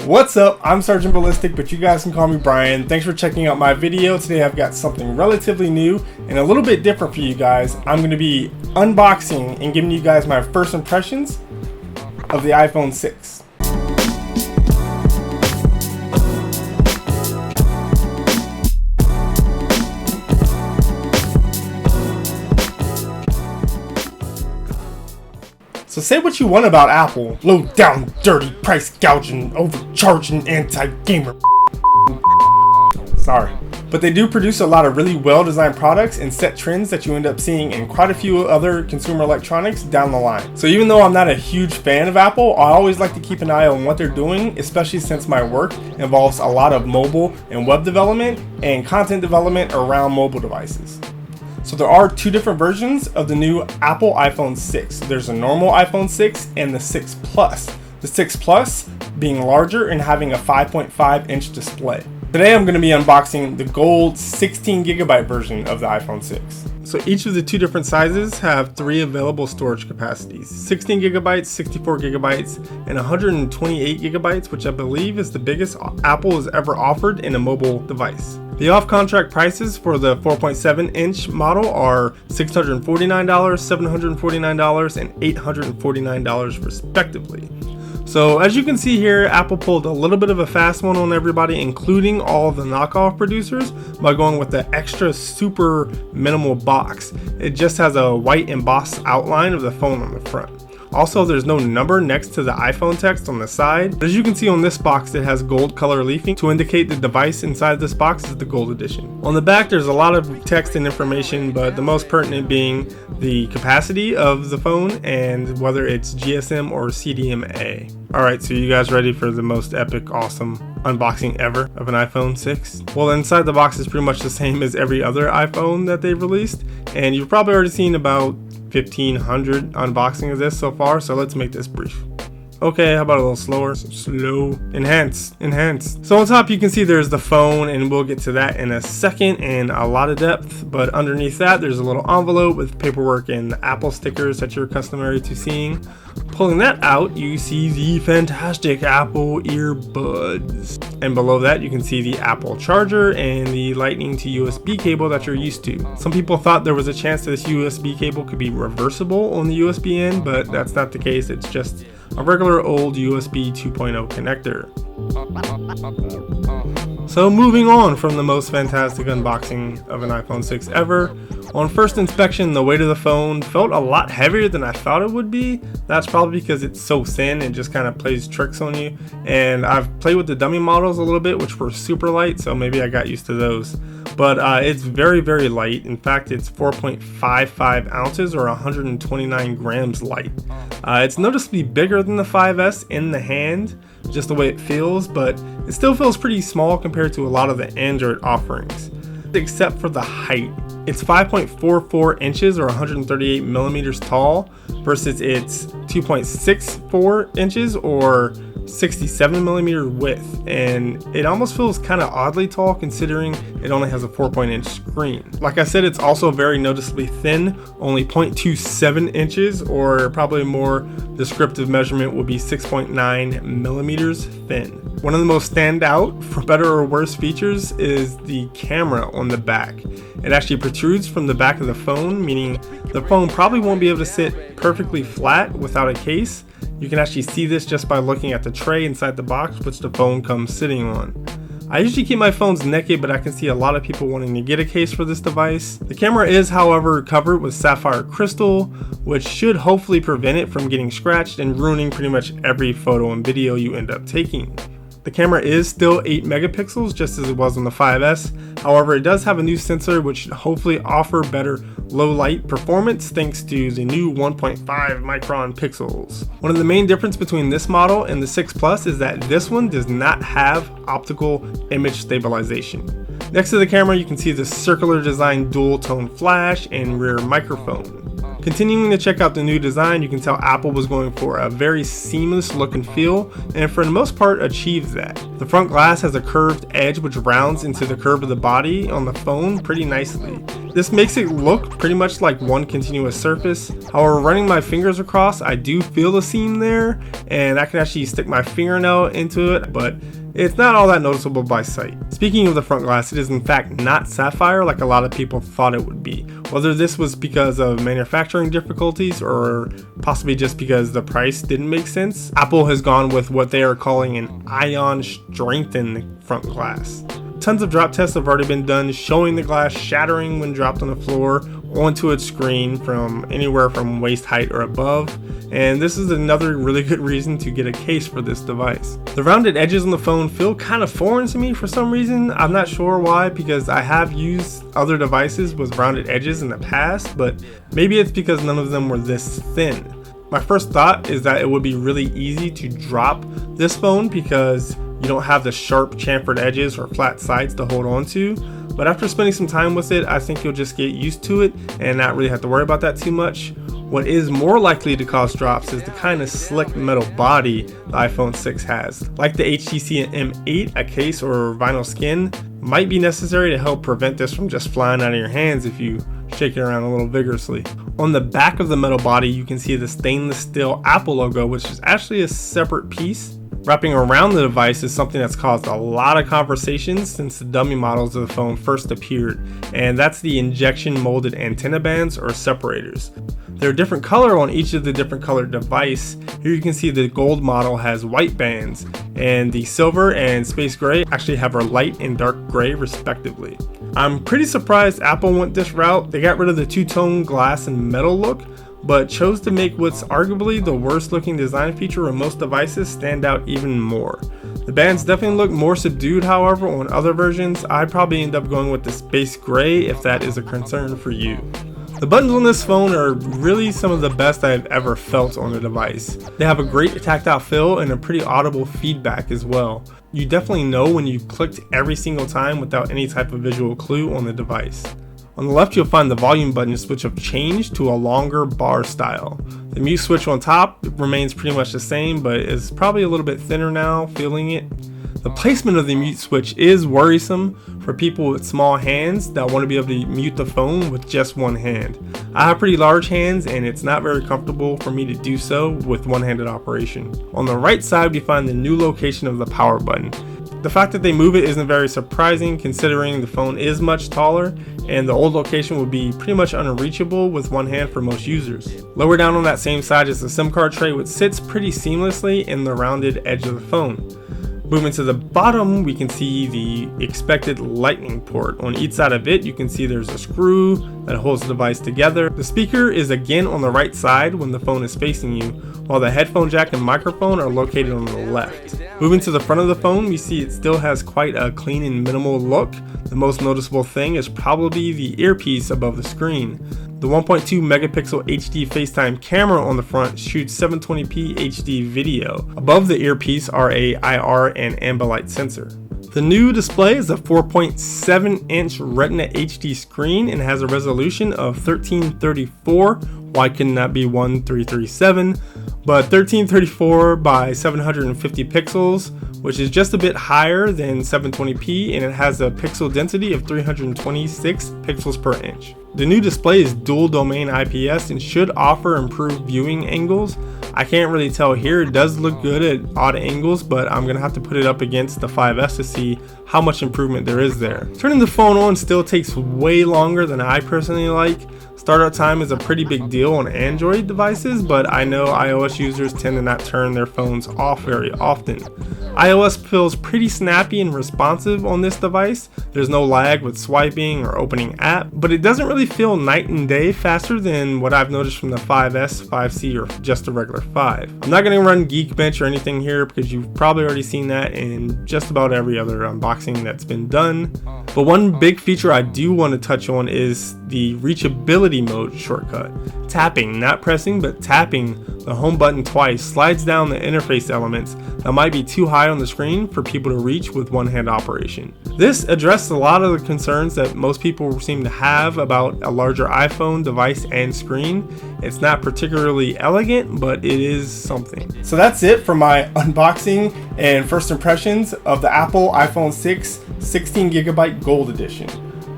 What's up? I'm Sergeant Ballistic, but you guys can call me Brian. Thanks for checking out my video. Today I've got something relatively new and a little bit different for you guys. I'm going to be unboxing and giving you guys my first impressions of the iPhone 6. So say what you want about Apple, low down, dirty, price gouging, overcharging, anti-gamer. Sorry. But they do produce a lot of really well-designed products and set trends that you end up seeing in quite a few other consumer electronics down the line. So even though I'm not a huge fan of Apple, I always like to keep an eye on what they're doing, especially since my work involves a lot of mobile and web development and content development around mobile devices. So there are two different versions of the new Apple iPhone 6. There's a normal iPhone 6 and the 6 Plus. The 6 Plus being larger and having a 5.5 inch display. Today I'm going to be unboxing the gold 16GB version of the iPhone 6. So each of the two different sizes have three available storage capacities: 16GB, 64GB, and 128GB, which I believe is the biggest Apple has ever offered in a mobile device. The off-contract prices for the 4.7-inch model are $649, $749, and $849 respectively. So as you can see here, Apple pulled a little bit of a fast one on everybody, including all of the knockoff producers, by going with the extra super minimal box. It just has a white embossed outline of the phone on the front. Also, there's no number next to the iPhone text on the side. As you can see on this box, it has gold color leafing to indicate the device inside this box is the gold edition. On the back, there's a lot of text and information, but the most pertinent being the capacity of the phone and whether it's GSM or CDMA. Alright, so you guys ready for the most epic, awesome unboxing ever of an iPhone 6? Well, inside the box is pretty much the same as every other iPhone that they've released, and you've probably already seen about 1,500 unboxing of this so far, so let's make this brief. Okay, how about a little slower? Slow. Enhance. So on top you can see there's the phone, and we'll get to that in a second in a lot of depth, but underneath that there's a little envelope with paperwork and the Apple stickers that you're customary to seeing. Pulling that out, you see the fantastic Apple earbuds. And below that you can see the Apple charger and the lightning to USB cable that you're used to. Some people thought there was a chance that this USB cable could be reversible on the USB end, but that's not the case. It's just a regular old USB 2.0 connector. So moving on from the most fantastic unboxing of an iPhone 6 ever, on first inspection the weight of the phone felt a lot heavier than I thought it would be. That's probably because it's so thin and just kind of plays tricks on you, and I've played with the dummy models a little bit, which were super light, so maybe I got used to those. But it's very light. In fact, it's 4.55 ounces or 129 grams light. It's noticeably bigger than the 5S in the hand, just the way it feels, but it still feels pretty small compared to a lot of the Android offerings, except for the height. It's 5.44 inches or 138 millimeters tall versus its 2.64 inches or 67 millimeter width, and it almost feels kind of oddly tall considering it only has a 4-inch screen. Like I said, it's also very noticeably thin, only 0.27 inches, or probably a more descriptive measurement would be 6.9 millimeters thin. One of the most standout, for better or worse, features is the camera on the back. It actually protrudes from the back of the phone, meaning the phone probably won't be able to sit perfectly flat without a case. You can actually see this just by looking at the tray inside the box which the phone comes sitting on. I usually keep my phones naked, but I can see a lot of people wanting to get a case for this device. The camera is, however, covered with sapphire crystal, which should hopefully prevent it from getting scratched and ruining pretty much every photo and video you end up taking. The camera is still 8 megapixels, just as it was on the 5S. However, it does have a new sensor which should hopefully offer better low light performance thanks to the new 1.5 micron pixels. One of the main differences between this model and the 6 Plus is that this one does not have optical image stabilization. Next to the camera you can see the circular design dual tone flash and rear microphone. Continuing to check out the new design, you can tell Apple was going for a very seamless look and feel, and for the most part achieved that. The front glass has a curved edge which rounds into the curve of the body on the phone pretty nicely. This makes it look pretty much like one continuous surface. However, running my fingers across, I do feel the seam there, and I can actually stick my fingernail into it, but it's not all that noticeable by sight. Speaking of the front glass, it is in fact not sapphire like a lot of people thought it would be. Whether this was because of manufacturing difficulties or possibly just because the price didn't make sense, Apple has gone with what they are calling an ion strengthened front glass. Tons of drop tests have already been done showing the glass shattering when dropped on the floor onto its screen from anywhere from waist height or above, and this is another really good reason to get a case for this device. The rounded edges on the phone feel kind of foreign to me for some reason. I'm not sure why, because I have used other devices with rounded edges in the past, but maybe it's because none of them were this thin. My first thought is that it would be really easy to drop this phone because you don't have the sharp chamfered edges or flat sides to hold on to, but after spending some time with it, I think you'll just get used to it and not really have to worry about that too much. What is more likely to cause drops is the kind of slick metal body the iPhone 6 has. Like the HTC M8, a case or vinyl skin might be necessary to help prevent this from just flying out of your hands if you shake it around a little vigorously. On the back of the metal body, you can see the stainless steel Apple logo, which is actually a separate piece. Wrapping around the device is something that's caused a lot of conversations since the dummy models of the phone first appeared, and that's the injection molded antenna bands or separators. They're a different color on each of the different colored device. Here you can see the gold model has white bands, and the silver and space gray actually have a light and dark gray respectively. I'm pretty surprised Apple went this route. They got rid of the two-tone glass and metal look, but chose to make what's arguably the worst looking design feature on most devices stand out even more. The bands definitely look more subdued, however, on other versions. I'd probably end up going with the space gray if that is a concern for you. The buttons on this phone are really some of the best I've ever felt on a device. They have a great tactile feel and a pretty audible feedback as well. You definitely know when you've clicked every single time without any type of visual clue on the device. On the left, you'll find the volume buttons, which have changed to a longer bar style. The mute switch on top remains pretty much the same, but is probably a little bit thinner now, feeling it. The placement of the mute switch is worrisome for people with small hands that want to be able to mute the phone with just one hand. I have pretty large hands and it's not very comfortable for me to do so with one-handed operation. On the right side, we find the new location of the power button. The fact that they move it isn't very surprising considering the phone is much taller and the old location would be pretty much unreachable with one hand for most users. Lower down on that same side is the SIM card tray, which sits pretty seamlessly in the rounded edge of the phone. Moving to the bottom, we can see the expected lightning port. On each side of it, you can see there's a screw that holds the device together. The speaker is again on the right side when the phone is facing you, while the headphone jack and microphone are located on the left. Moving to the front of the phone, we see it still has quite a clean and minimal look. The most noticeable thing is probably the earpiece above the screen. The 1.2 megapixel HD FaceTime camera on the front shoots 720p HD video. Above the earpiece are a IR and ambient sensor. The new display is a 4.7-inch Retina HD screen and has a resolution of 1334. Why couldn't that be 1337? But 1334 by 750 pixels, which is just a bit higher than 720p, and it has a pixel density of 326 pixels per inch. The new display is dual domain IPS and should offer improved viewing angles. I can't really tell here. It does look good at odd angles, but I'm gonna have to put it up against the 5S to see how much improvement there is there. Turning the phone on still takes way longer than I personally like. Startup time is a pretty big deal on Android devices, but I know iOS users tend to not turn their phones off very often. iOS feels pretty snappy and responsive on this device. There's no lag with swiping or opening app, but it doesn't really feel night and day faster than what I've noticed from the 5S, 5C, or just the regular 5. I'm not going to run Geekbench or anything here because you've probably already seen that in just about every other unboxing that's been done. But one big feature I do want to touch on is the reachability mode shortcut. Tapping, not pressing, but tapping the home button twice slides down the interface elements that might be too high on the screen for people to reach with one-hand operation. This addressed a lot of the concerns that most people seem to have about a larger iPhone device and screen. It's not particularly elegant, but it is something. So that's it for my unboxing and first impressions of the Apple iPhone 6 16GB Gold Edition.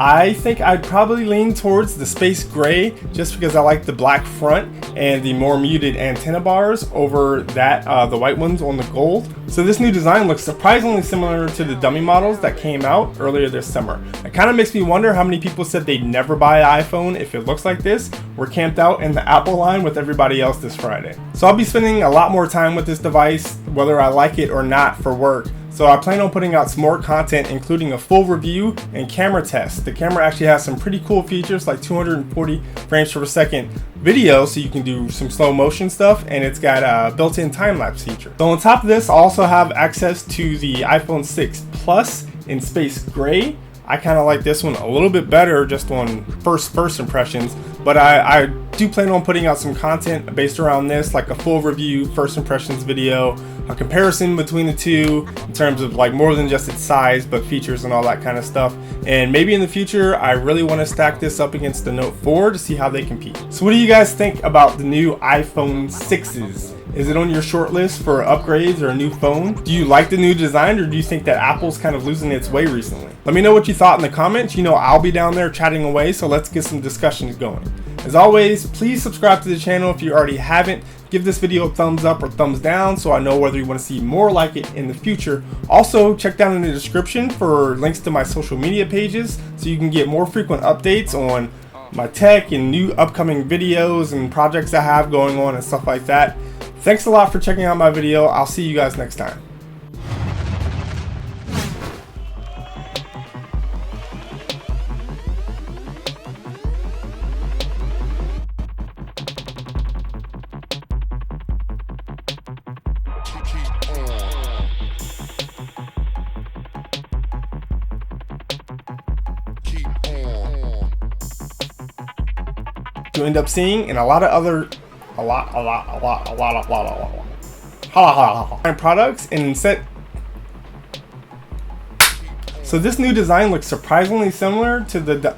I think I'd probably lean towards the space gray just because I like the black front and the more muted antenna bars over that the white ones on the gold. So this new design looks surprisingly similar to the dummy models that came out earlier this summer. It kind of makes me wonder how many people said they'd never buy an iPhone if it looks like this. We're camped out in the Apple line with everybody else this Friday. So I'll be spending a lot more time with this device, whether I like it or not, for work. So I plan on putting out some more content, including a full review and camera test. The camera actually has some pretty cool features like 240 frames per second video, so you can do some slow motion stuff, and it's got a built-in time-lapse feature. So on top of this, I also have access to the iPhone 6 Plus in space gray. I kind of like this one a little bit better just on first impressions, but I do plan on putting out some content based around this, like a full review, first impressions video, a comparison between the two in terms of like more than just its size, but features and all that kind of stuff. And maybe in the future, I really want to stack this up against the Note 4 to see how they compete. So what do you guys think about the new iPhone 6s? Is it on your short list for upgrades or a new phone? Do you like the new design, or do you think that Apple's kind of losing its way recently? Let me know what you thought in the comments. You know I'll be down there chatting away, so let's get some discussions going. As always, please subscribe to the channel if you already haven't. Give this video a thumbs up or thumbs down so I know whether you want to see more like it in the future. Also, check down in the description for links to my social media pages so you can get more frequent updates on my tech and new upcoming videos and projects I have going on and stuff like that. Thanks a lot for checking out my video. I'll see you guys next time. You end up seeing in a lot of other products, and instead, so this new design looks surprisingly similar to the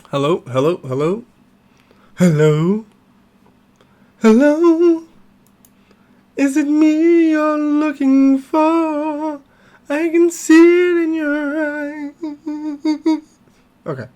hello. Is it me you're looking for? I can see it in your eyes. Okay.